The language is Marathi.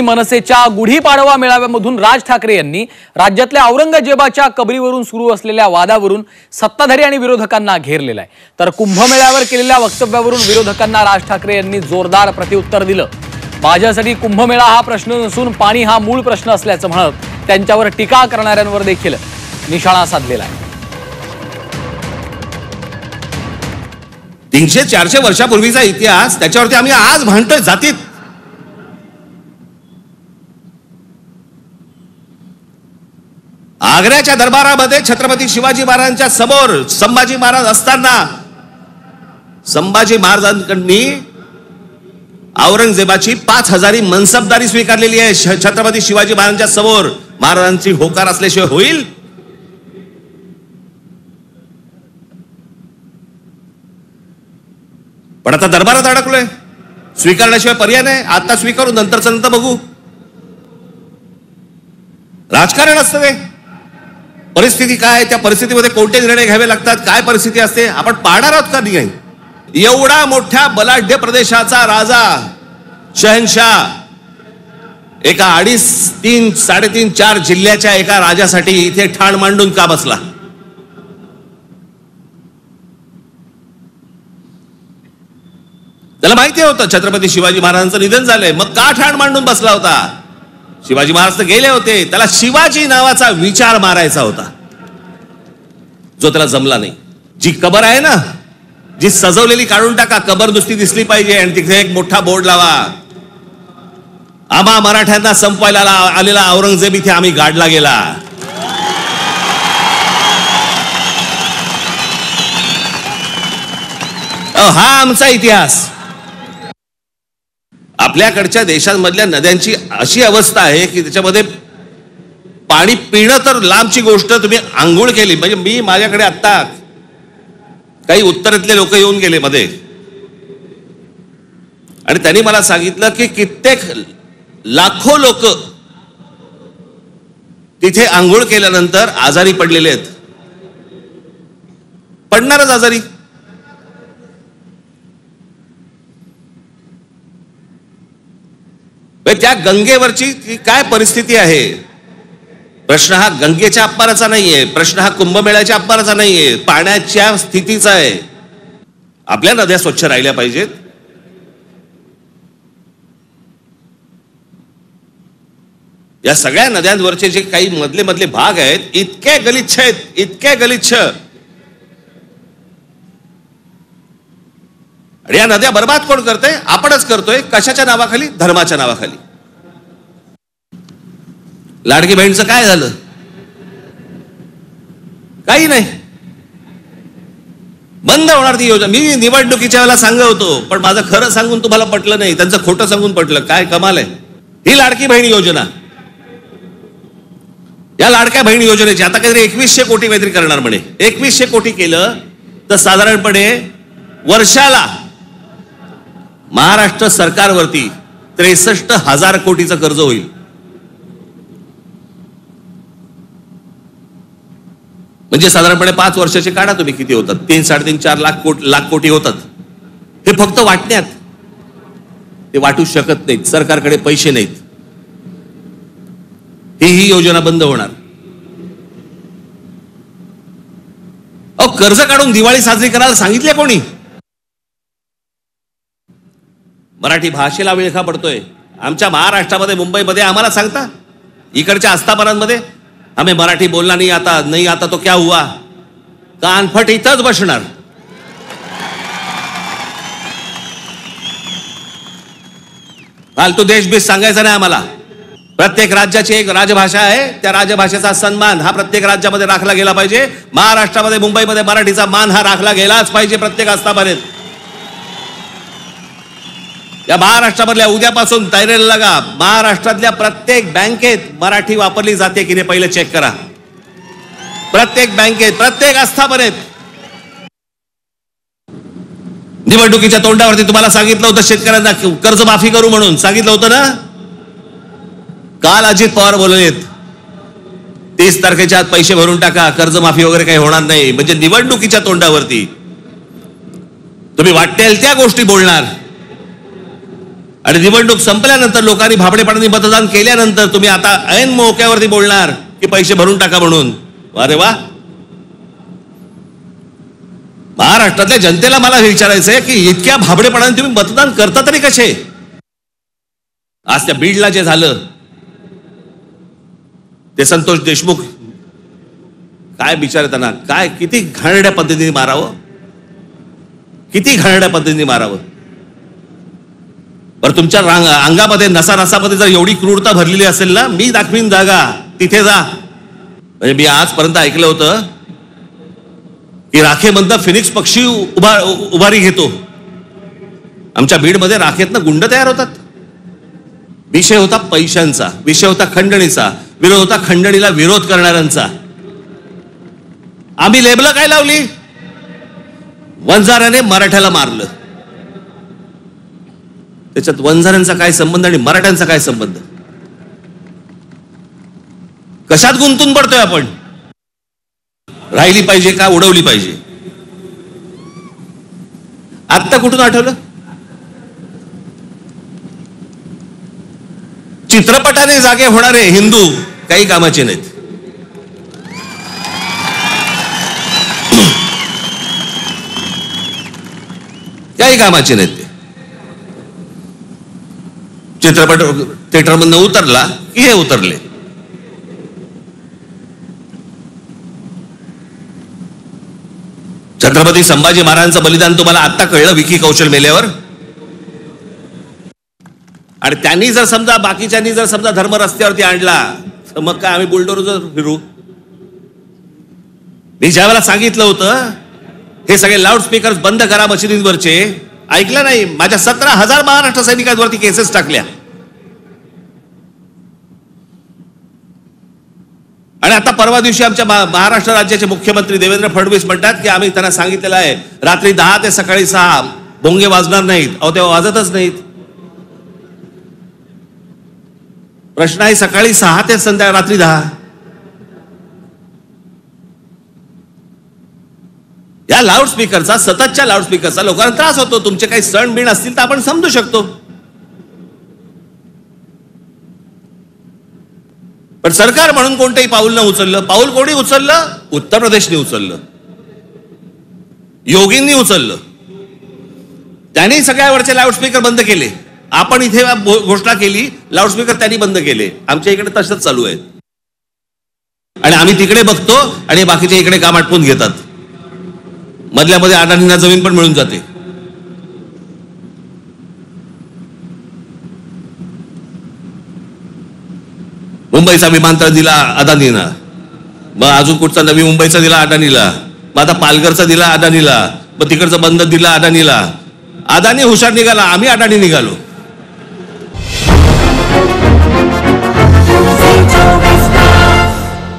मनसेच्या गुढीपाडवा मेळाव्यामधून राज ठाकरे यांनी राज्यातल्या औरंगजेबाच्या कबरीवरून सुरू असलेल्या वादावरून सत्ताधारी आणि विरोधकांना घेरलेला आहे। तर कुंभमेळ्यावर केलेल्या वक्तव्यावरून विरोधकांना राज ठाकरे यांनी जोरदार प्रत्युत्तर दिलं। माझ्यासाठी कुंभमेळा हा प्रश्न नसून पाणी हा मूळ प्रश्न असल्याचं म्हणत त्यांच्यावर टीका करणाऱ्यांवर देखील निशाणा साधलेला आहे। 300-400 वर्षापूर्वीचा इतिहास त्याच्यावरती आम्ही आज भांडतोय जातीत। आग्र्याच्या दरबारामध्ये छत्रपती शिवाजी महाराजांच्या समोर संभाजी महाराज असताना संभाजी महाराजांनी औरंगजेबाची 5000 मनसबदारी स्वीकारलेली आहे। छत्रपती शिवाजी महाराजांच्या समोर महाराजांची होकार असल्याशिवाय होईल? पण आता दरबारात अडकलोय, स्वीकारण्याशिवाय पर्याय नाही। आता स्वीकारू, नंतरचं नंतर बघू। राजकारण असतं ते, परिस्थिती काय, त्या परिस्थितीमध्ये कोणते निर्णय घ्यावे लागतात, काय परिस्थिती असते आपण पाहणार आहोत का नाही? एवढा मोठ्या बलाढ्य प्रदेशाचा राजा शहनशाह एका 2.5, 3, 3.5, 4 जिल्ह्याच्या एका राजासाठी इथे ठाण मांडून का बसला? त्याला माहिती होतं छत्रपती शिवाजी महाराजांचं निधन झालंय, मग का ठाण मांडून बसला होता? शिवाजी महाराज तर गेले होते, त्याला शिवाजी नावाचा विचार मारायचा होता, जो त्याला जमला नाही। जी कबर आहे ना, जी सजवलेली काढून टाका, कबर नुसती दिसली पाहिजे आणि तिथे एक मोठा बोर्ड लावा, आम्हा मराठ्यांना संपवायला आलेला औरंगजेब इथे आम्ही गाडला गेला। हा आमचा इतिहास। आपल्याकडच्या देशांमधल्या नद्यांची अशी अवस्था आहे की त्याच्यामध्ये पाणी पिणं तर लांबची गोष्ट, तुम्ही आंघोळ केली म्हणजे मी माझ्याकडे आता काही उत्तरेतले लोक येऊन गेले मध्ये आणि त्यांनी मला सांगितलं की कित्येक लाखो लोक तिथे आंघोळ केल्यानंतर आजारी पडलेले आहेत, पडणारच आजारी। त्या गंगेवरची काय परिस्थिती आहे? प्रश्न हा गंगेच्या अपमानाचा नाहीये, प्रश्न हा कुंभमेळ्याच्या अपमानाचा नाहीये, पाण्याच्या स्थितीचा आहे। आपल्या नद्या स्वच्छ राहिल्या पाहिजेत। या सगळ्या नद्यांवरचे जे काही मधले भाग आहेत इतके गलिच्छ आहेत, इतके गलिच्छ, आणि या नद्या बर्बाद कोण करतोय? आपणच करतोय। कशाच्या नावाखाली? धर्माच्या नावाखाली। लाडकी बहीणचं काय झालं? काही नाही, बंद होणार ती योजना। मी निवडणुकीच्या वेळेला सांगत होतो, पण माझं खरं सांगून तुम्हाला पटलं नाही, त्यांचं खोटं सांगून पटलं। काय कमाल आहे ही लाडकी बहीण योजना। या लाडक्या बहीण योजनेची आता काहीतरी 2100 कोटी काहीतरी करणार म्हणे। 2100 कोटी केलं तर साधारणपणे वर्षाला महाराष्ट्र सरकारवरती 63,000 कोटीचं कर्ज होईल। म्हणजे साधारणपणे 5 वर्षाचे काढा तुम्ही, किती होतात? 3-3.5-4 लाख कोटी होतात। हे फक्त वाटण्यात, ते वाटू शकत नाहीत, सरकारकडे पैसे नाहीत। ही योजना बंद होणार। अहो, कर्ज काढून दिवाळी साजरी करायला सांगितले कोणी? मराठी भाषेला विळखा पडतोय आमच्या महाराष्ट्रामध्ये, मुंबईमध्ये आम्हाला सांगता, इकडच्या आस्थापनांमध्ये हमें मराठी बोलना नहीं आता तो क्या हुआ? कानफट इथंच बसणार। फालतू देशभीष सांगायचं नाही आम्हाला। प्रत्येक राज्याची एक राजभाषा आहे, त्या राजभाषेचा सन्मान हा प्रत्येक राज्यामध्ये राखला गेला पाहिजे। महाराष्ट्रामध्ये, मुंबईमध्ये मराठीचा मान हा राखला गेलाच पाहिजे प्रत्येक आस्थापनेत। या महाराष्ट्रामधल्या उद्यापासून तयारीला लागा। महाराष्ट्रातल्या प्रत्येक बँकेत मराठी वापरली जाते की नाही पहिले चेक करा। प्रत्येक बँकेत, प्रत्येक आस्थापनेत। निवडणुकीच्या तोंडावरती तुम्हाला सांगितलं होतं शेतकऱ्यांना कर्जमाफी करू म्हणून, सांगितलं होतं ना? काल अजित पवार बोललेत 30 तारखेच्या आत पैसे भरून टाका, कर्जमाफी वगैरे काही होणार नाही। म्हणजे निवडणुकीच्या तोंडावरती तुम्ही वाटेल त्या गोष्टी बोलणार। आणि निवडणूक संपल्यानंतर लोकांनी भाबडेपणाने मतदान केल्यानंतर तुम्ही आता ऐन मोक्यावरती बोलणार की पैसे भरून टाका म्हणून. अरे वा. महाराष्ट्रातल्या जनतेला मला हे विचारायचंय की इतक्या भाबडेपणाने तुम्ही मतदान करता तरी कसे. आज त्या बीडला जे झालं ते संतोष देशमुख काय बिचारे, त्यांना काय किती घाणेरड्या पद्धतीने मारावं, किती घाणेरड्या पद्धतीने मारावं. बरं तुमच्या अंगामध्ये नसामध्ये जर एवढी क्रूरता भरलेली असेल ना, मी दाखवीन जागा, तिथे जा. म्हणजे मी आजपर्यंत ऐकलं होतं की राखेमधनं फिनिक्स पक्षी उभारी घेतो. आमच्या बीडमध्ये राखेतनं गुंड तयार होतात. विषय होता पैशांचा, विषय होता खंडणीचा, विरोध होता खंडणीला विरोध करणाऱ्यांचा. आम्ही लेबलं काय लावली, वंजाऱ्याने मराठ्याला मारलं. त्याच्यात वंजाऱ्यांचा काय संबंध आणि मराठ्यांचा काय संबंध. कशात गुंतून पडतोय आपण. राहिली पाहिजे का उडवली पाहिजे. आत्ता कुठून आठवलं. चित्रपटाने जागे होणारे हिंदू काही कामाचे नाहीत. काही कामाचे नाहीत ते. चित्रपट थिएटरमधनं उतरला की हे उतरले. छत्रपती संभाजी महाराजांचं बलिदान तुम्हाला आता कळलं विकी कौशल मेल्यावर. आणि त्यांनी जर समजा बाकीच्यांनी जर समजा धर्म रस्त्यावरती आणला तर मग काय आम्ही बुलडोजर फिरू. मी ज्या वेळेला सांगितलं होतं हे सगळे लाऊडस्पीकर बंद करा मशिदींवरचे, ऐकलं नाही. माझ्या 17,000 महाराष्ट्र सैनिकांवरती केसेस टाकल्या. आणि आता परवा दिवशी आमच्या महाराष्ट्र राज्याचे मुख्यमंत्री देवेंद्र फडणवीस म्हणतात की आम्ही त्यांना सांगितलेलं आहे रात्री 10 ते सकाळी 6 भोंगे वाजणार नाहीत. अहो तेव्हा वाजतच नाहीत. प्रश्न आहे सकाळी 6 ते संध्याकाळी रात्री 10. या लाऊडस्पीकरचा, सततच्या लाऊडस्पीकरचा लोकांना त्रास होतो. तुमचे काही सण बिण असतील तर आपण समजू शकतो. पण सरकार म्हणून कोणतंही पाऊल न उचललं. पाऊल कोणी उचललं. उत्तर प्रदेशने उचललं, योगींनी उचललं. त्यांनी सगळ्यावरचे लाऊडस्पीकर बंद केले. आपण इथे घोषणा केली, लाऊडस्पीकर त्यांनी बंद केले. आमच्या इकडे तसंच चालू आहे. आणि आम्ही तिकडे बघतो आणि बाकीच्या इकडे काम आटपून घेतात. मधल्या मध्ये अडाणींना जमीन पण मिळून जाते. मुंबईचा विमानतळ दिला अदानीला, मग अजून कुठचा नवी मुंबईचा दिला अदानीला, मग आता पालघरचा दिला अदानीला, मग तिकडचा बंद दिला अदानीला. अदानी हुशार निघाला, आम्ही अडाणी निघालो.